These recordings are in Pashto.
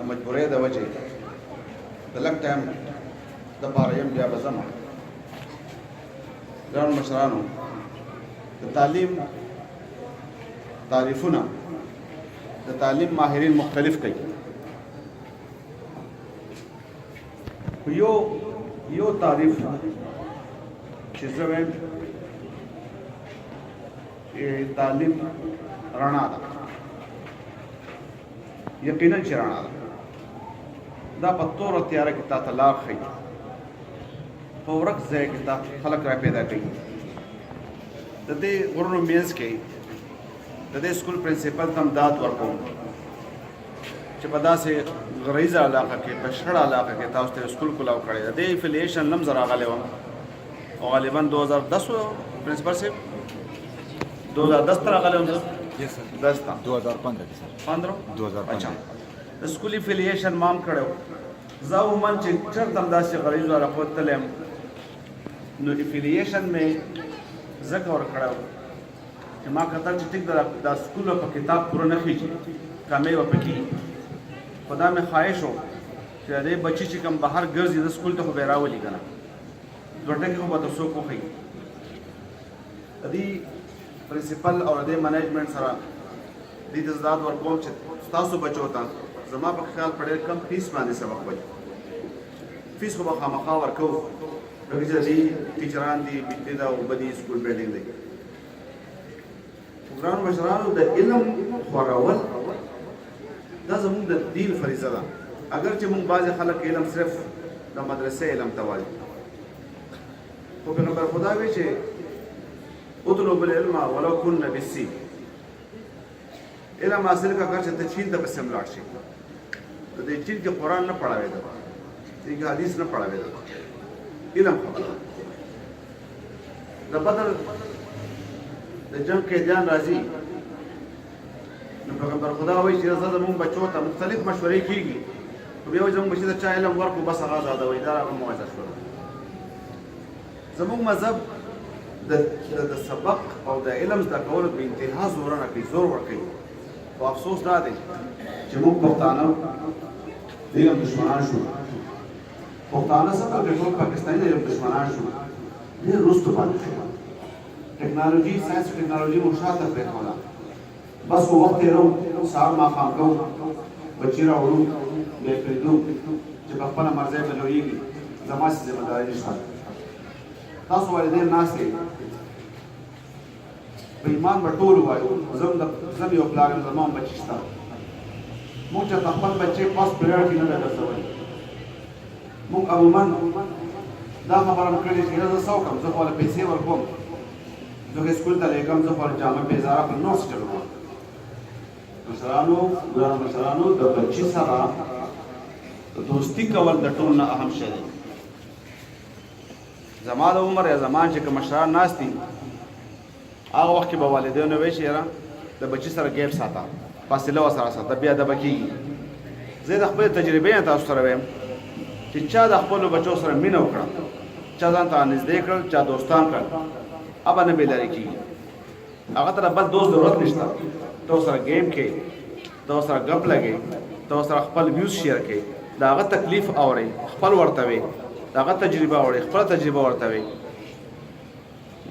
مجبورۍ د وجې د لږ ټایم دپاره یم بیا به ځم. ګرانو مشرانو، د تعلیم تعریفونه د تعلیم ماهرین مختلف کوي. یو تعریف چې زه وایم چې تعلیم رڼا ده، یقینا چې رڼا ده. دا په توره تیاره کې تا ته لار ښیي، په ورک ځای کې تا خلک را پیدا کوي. د دې غرونو منځ کې د دې سکول پرنسپل ته هم داد ورکوم چې په داسې غریزه علاقه کې، په شړه علاقه کې تاسو ته سکول کولاو کړی. د دې افیلیشن هم زه راغلی وم او غالبا 2010 پرنسپل صاحب 2010 ته راغلی وم. 2015 اچھا د سکول افیلیشن ما هم کړی و. زه عموما چې چېرته هم داسې غریزو علاقو ته تللی یم نو افیلیشن مې ځکه ورکړی و چې ما کتل چې ټیک دا سکول په کتاب پوره نه خېږي، کمې به پکې. خو دا مې خواهش و چې د دې بچي چې کوم بهر ګرځي د سکول ته خو به یې راولي که نه، دوه ټکي خو به ته څوک وښیي. د دې پرنسپل او د دې منیجمنټ سره دې ته زداد ورکوم چې ستاسو بچو ته زما په خیال په ډېر کم فیس باندې سبق وایي. فیس خو به خامخا ورکوو ځکه چې د دې ټیچران دي، بجلی ده، اوبه دي، سکول بلډینګ دی. ګرانو مشرانو، د علم خورول دا زموږ د دین فریضه ده. اگر چې موږ بعضې خلک علم صرف د مدرسې علم ته وایي، خو پیغمبر خدا وایي چې اطلب العلم ولو كن بالسین. علم حاصل کا اگر چې ته چین ته پسې هم لاړ شي، د دې چین کې قرآن نه پړاوېده، دې کې حدیث نه پړاوېده، علم خبره. د بدر د جنگ قیدیان راځي نو پیغمبر خدا وایي چې زه زموږ بچو ته مختلف مشورې کېږي، خو بیا وایي زموږ بچي ته چا علم ورکړو بس هغه ازادوئ. دا هغه موعظه شوه. زموږ مذهب د سبق او د علم زده کولو په انتها زورونه کوي، زور ورکوي. خو افسوس دا دی چې موږ پښتانه د علم دشمنان شو. پښتانه څه په ټول پاکستاني د علم دشمنان شو، ډېر وروسته پاتې شو. ټکنالوژي، ساینس ټکنالوژي مو شاته پرېښوله. بس خو وخت تېروو، سهار ماښام کوو، بچي راوړو، بیا یې پرېږدو چې په خپله مرضۍ به لویېږي. زما هسې ذمه داري نشته. تاسو والدین ناست یې، په ایمان به ټول ووایو زه یو پلار یم، زما هم بچي شته. موږ چېرته خپل بچی فسټ پیریډ کې نه ده ګرځولی. موږ عموما دا خبره مو کړې چې زه څه وکړم، زه خو له پیسې ورکوم، زه سکول ته لېږم، زه خو جامه بېزاره په نوټس چلوم. مشرانو، ګرانو مشرانو، د بچي سره دوستي کول د ټول نه اهم شی دی. زما د عمر یا زمان چې که مشران ناست دي هغه وخت کې به والدینو وایي چې یاره د بچي سره ګیپ ساته، فاصله ورسره ساته، بې ادبه کېږي. زه د خپلې تجربې نه تاسو سره وایم چې چا د خپلو بچو سره مینه وکړه، چا ځان ته نږدې کړل، چا دوستان کړل، هغه نه بېلارې کېږي. هغه ته بل دوست ضرورت نشته. ته ورسره گیم کې، ته ورسره ګپ لګې، ته ورسره خپل ویوز شیر کې، د هغه تکلیف اورئ، خپل ورته وې، د هغه تجربه اورئ، خپله تجربه ورته وې.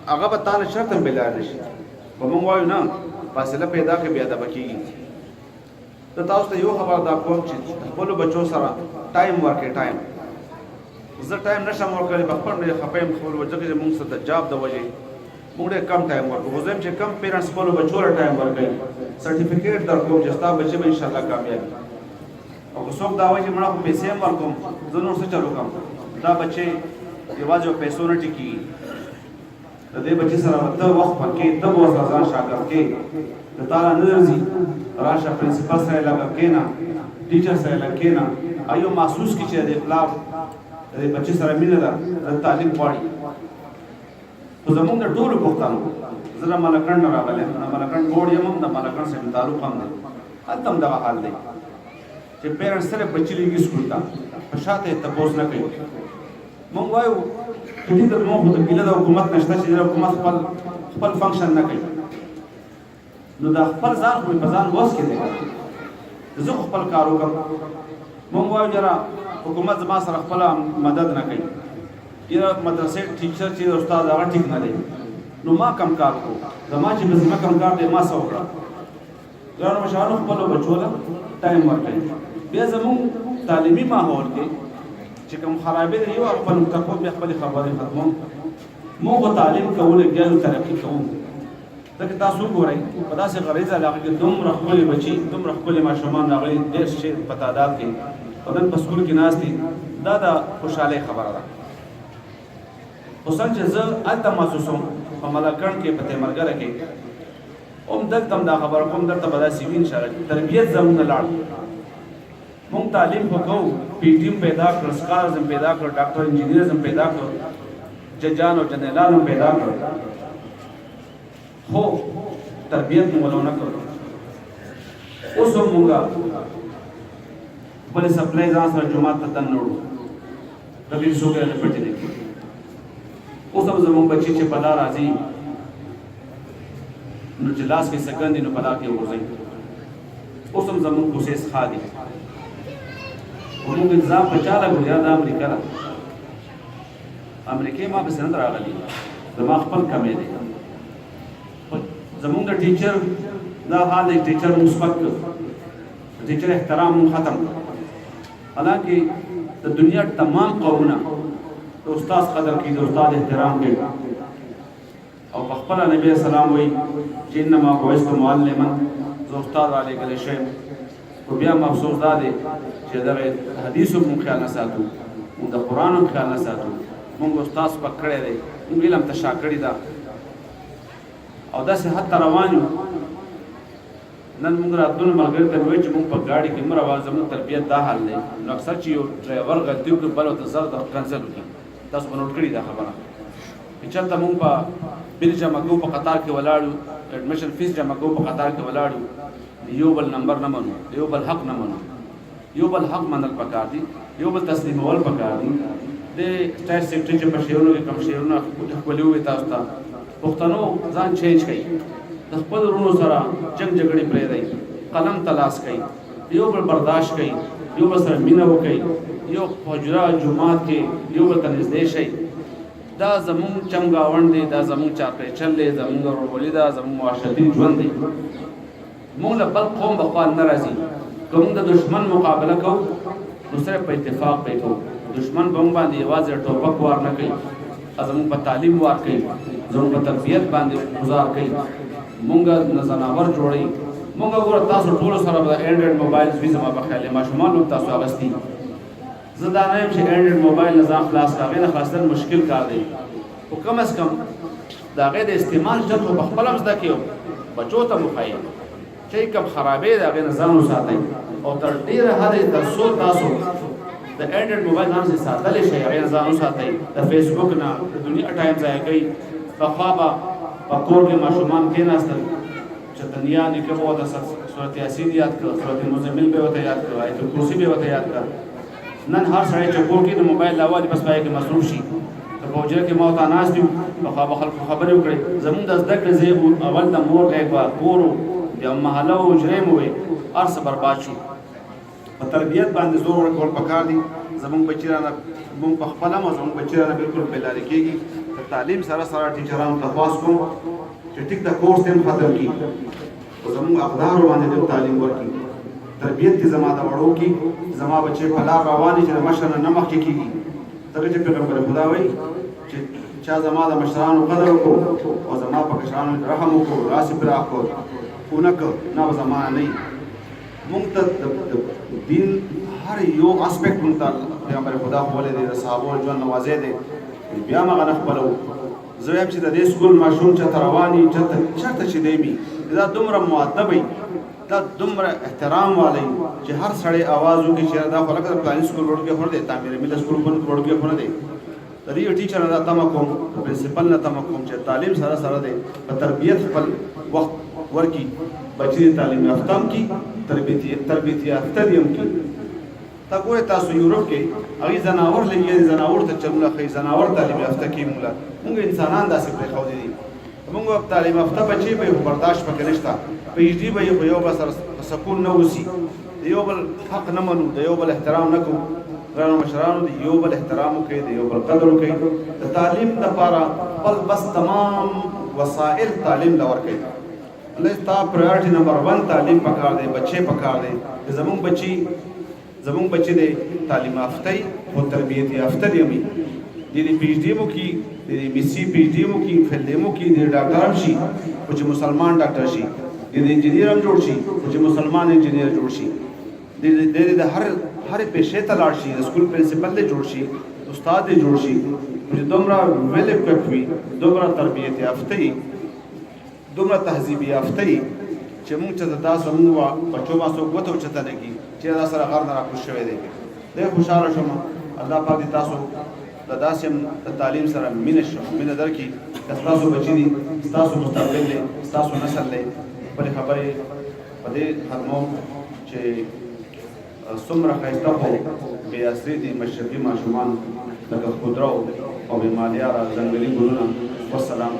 هغه به تا نه شرط هم بېلار نه شي. خو موږ وایو نه، فاصله پیدا کړې بې ادبه کېږي. زه تاسو ته یو خبره دا کوم چې خپلو بچو سره ټایم ورکړئ. ټایم زه ټایم نشم ورکولی، په خپل ډېر خفه یم خپلو بچو کې چې موږ سره د جاب د وجې موږ ډېر کم ټایم ورکوو. خو زه یم چې کم پیرنټس خپلو بچو له ټایم ورکوي، سرټیفیکیټ درکوم چې ستا بچي به انشاءالله کامیابي. او که څوک دا وایي چې مړه خو پیسې هم ورکوم، زه نور څه چل وکړم؟ دا بچې یوازې په پیسو نه ټیکېږي. د دې بچي سره به ته وخت ورکړې، ته به ورسره ځان شاګرد کړې. د تا نه نه درځي، راشه پرنسپل سره یې لږه کښېنه، ټیچر سره یې لږ کښېنه، ایو محسوس کړي چې د دې پلار د دې بچي سره مینه ده، د تعلیم غواړي. خو زموږ د ټولو پښتنو، زه د ملکنډ نه راغلی یم، د ملکنډ بورډ یم هم، د ملکنډ سره تعلق هم دی، هلته هم دغه حال دی چې پیرنټس صرف بچي لېږي سکول ته، په شاته یې تپوس نه کوي. موږ وایو چې ټیک ده، زموږ خو د ګیله د حکومت نشته چې حکومت خپل فنکشن نه کوي. نو دا خپل ځان خو په ځان وس کې دی، زه خو خپل کار وکړم. مونږ وایو یاره حکومت زما سره خپله مدد نه کوي، یاره مدرسې ټیچر چې استاد هغه ټیک نه دی، نو ما کم کار وکړو، زما چې زما کم کار دی ما څه وکړه؟ ګرانو مشرانو خپلو بچو له ټایم ورکوي. بیا زمونږ تعلیمي ماحول کې چې کوم خرابې دی یو خپل تکو بیا خپلې خبرې ختموم. موږ تعلیم کوو ګیانو ترقي کوو، ځکه تاسو ګورئ په داسې غریزه علاقه کې دومره ښکلي بچي دومره ښکلي ماشومان راغلي ډېر شي په تعداد کې او نن په سکول کې ناست دي، دا د خوشحالۍ خبره ده. خصوصا چې زه هلته محسوس وم په ملکڼ کې په تیمرګله کې هم دلته هم دا خبره کوم دلته به داسې وي انشاءالله تربیت زموږ نه لاړ. مونږ تعلیم خو کوو، پی ټي ام پیدا کړ، سکالرز هم پیدا کړ، ډاکټر انجینیرز هم پیدا کړ، ججان او جنرالان هم پیدا کړ، خو تربیت مو ونه کړ. اوس هم مونږ خپلې سپلای ځان سره جومات ته دننه وړو، کبیر څوک یې نه پټې نه کړي. اوس هم زموږ بچي چې په لار راځي نو چې لاس کې سکند دي نو په لار کې وغورځوي. اوس هم زموږ کوشش ښه دي. وموږ انتظام په چا لګو؟ یا د امریکا ده. امریکې ما پسې نه راغلي، زما خپل کمی دی. زموږ د ټیچر دا حال دی، ټیچر مو سپک کړ، د ټیچر احترام مو ختم کړ. حالانکې د دنیا تمام قومونه د استاد قدر کوي، د استاد احترام کوي. او په خپله نبي اسلام وایي چې انما بعثت معلما، زه استاد رالېږلی شوی یم. خو بیا هم افسوس دا دی چې دغه حدیثو مونږ خیال نه ساتو، مونږ د قرآن هم خیال نه ساتو. مونږ استاد سپک کړی دی، مونږ علم ته شا کړې ده او داسې حد ته روان یو. نن مونږ راتلونو ملګري ته مې وایي چې مونږ په ګاډي کې مه روان، زموږ تربیت دا حال دی. نو اکثر چې یو ډرایور غلطي وکړي بل ورته زر کنسل وکړي. تاسو به نوټ کړي دا خبره چې چېرته مونږ په بل جمع کوو په قطار کې ولاړ یو، اډمیشن فیس جمع کوو په قطار کې ولاړ یو، یو بل نمبر نه منو، یو بل حق نه منو. یو بل حق منل پکار دي، یو بل تسلیمول پکار دي. د سټیټ سیکرټري چې په شعرونو کې کوم شعرونه ښکلي وي تاسو ته، پښتنو ځان چینج کوي، د خپل وروڼو سره جنګ جګړې پرېږدئ، قلم ته لاس کوي، یو بل برداشت کوي، یو بل سره مینه وکړئ، یو حجره جومات کې یو بل ته نږدې شئ. دا زموږ چمګاونډ دی، دا زموږ چاپېچل دی، زموږ ورورولي ده، زموږ معاشرتي ژوند دی. مونږ له بل قوم به خوال نه راځي. که مونږ د دشمن مقابله کوو نو صرف په اتفاق به یې کوو. دشمن به مونږ باندې یوازې ټوپک وار نه کوي، زموږ په تعلیم وار کوي، زموږ په تربیت باندې گزار کوي، مونږ نه ځناور جوړوي. مونږ ګوره تاسو ټولو سره به د اینډرایډ موبایل وي، زما په خیال ماشومان هم تاسو اخیستي. زه دا نه یم چې اینډرایډ موبایل نه ځان خلاص کړه، هغې نه خلاصېدل مشکل کار دی. خو کم از کم د هغې د استعمال ژبه خو په خپله هم زده کړئ، بچو ته مو ښایي چې کوم خرابې د هغې نه ځان وساتئ. او تر ډېره حده تر څو تاسو د اینډرایډ موبایل ځان سې ساتلی شئ، هغې نه ځان وساتئ. د فیسبوک نه د دنیا ټایم ضایع کوي. پخوا به په کور کې ماشومان کېناستل چې دنیا نیکه به ورته صورت یاسین یاد کړه، صورت مزمل به ورته یاد کړه، آیت الکرسي به ورته یاد کړه. نن هر سړی چې کور کې د موبایل راوالي بس په هغې کې مصروف شي. که په حجره کې ما ورته ناست یو، پخوا به خلکو خبرې وکړې. زموږ د زده کړې ځای اول د مور غږ وه، کور و، بیا محله و، حجرې مو وې، هر څه برباد شو. په تربیت باندې زور ورکول پکار دي. زموږ بچي رانه مونږ په خپله هم زموږ بچي رانه بلکل بېلارې کېږي. د تعلیم سره سره ټیچرانو ته خواست کوم چې ټیک د کورس ته هم ختم کړي او زموږ اقدارو باندې د تعلیم ورکړي. تربیت کې زما د وړو کې زما بچې په لار روان دي چې د مشر نه مخکې کېږي. ځکه چې پیغمبر خدا وایي چې چا زما د مشرانو قدر وکړو او زما په کشرانو رحم وکړو، لاس یې پرې کړو ونه کړ نه به زمانه نه وي. مونږ ته د دین هر یو اسپیکټ مونږ ته پیغمبر خدا ښوولی دی، د صحابو ژوند نوازی دی. بیا هم هغه نه خپلوو. زه وایم چې د دې سکول ماشوم چېرته روان وي، چېرته چې دی وي، دا دومره مؤدب وي، دا دومره احترام والی چې هر سړی آواز وکړي چې دا خو لکه د فلاني سکول وړوکی خو نه دی، تعمیر ملت سکول وړوکی خو نه دی. د دې ټیچر نه دا تمه کوم، د پرنسپل نه تمه کوم چې تعلیم سره سره دی په تربیت خپل وخت ورکړي، بچي تعلیم یافته هم کړي، تربیت یافته دې هم کړي. تا ګورئ تاسو یورپ کې هغوی ځناور لګېږي، ځناور ته چلونه ښایي، ځناور تعلیم یافته کړي. مونږ انسانان داسې پرېښودي دي. مونږ تعلیم یافته بچي به یې خو برداشت پکې نشته، پي ایچ ډي به یې خو یو به سره په سکون نه اوسي، د یو بل حق نه منو د یو بل احترام نه کوو ګرانو مشرانو د یو بل احترام وکړئ د یو بل قدر وکړئ د تعلیم دپاره خپل بس تمام وسایل تعلیم له ورکړئ الله ستا پرایورټي نمبر 1 تعلیم پکار دی بچې پکار دی زمونږ بچي دی تعلیم یافته خو تربیت یافته دی امي د پی ایچ ډي مو کی د بي سي پی ایچ ډي مو کی فیلډ مو کی د ډاکټر هم شي خو چې مسلمان ډاکټر شي د انجینیر هم جوړ شي خو چې مسلمان انجینیر جوړ شي د هر پیشې ته لاړ شي د سکول پرنسپل دی جوړ شي استاد دی جوړ شي چې دومره ویل اکوپ وي دومره تربیت یافته وي دومره تهذیب یافته وي چې موږ چې تاسو موږ بچو ما څوک وته اوچته نه کي چې دا سره غر نه راکوز شوی دی زه خوشحاله شوم الله پاک دې تاسو د داسې د تعلیم سره مینه درکړي که ستاسو بچي دي ستاسو مستقبل دی ستاسو نسل دی خپلې خبرې په دې ختموم چې څومره ښایسته خو بې عصري دي مشرقي ماشومان لکه خودرو او بې مالیاره ځنګلي ګلونه والسلام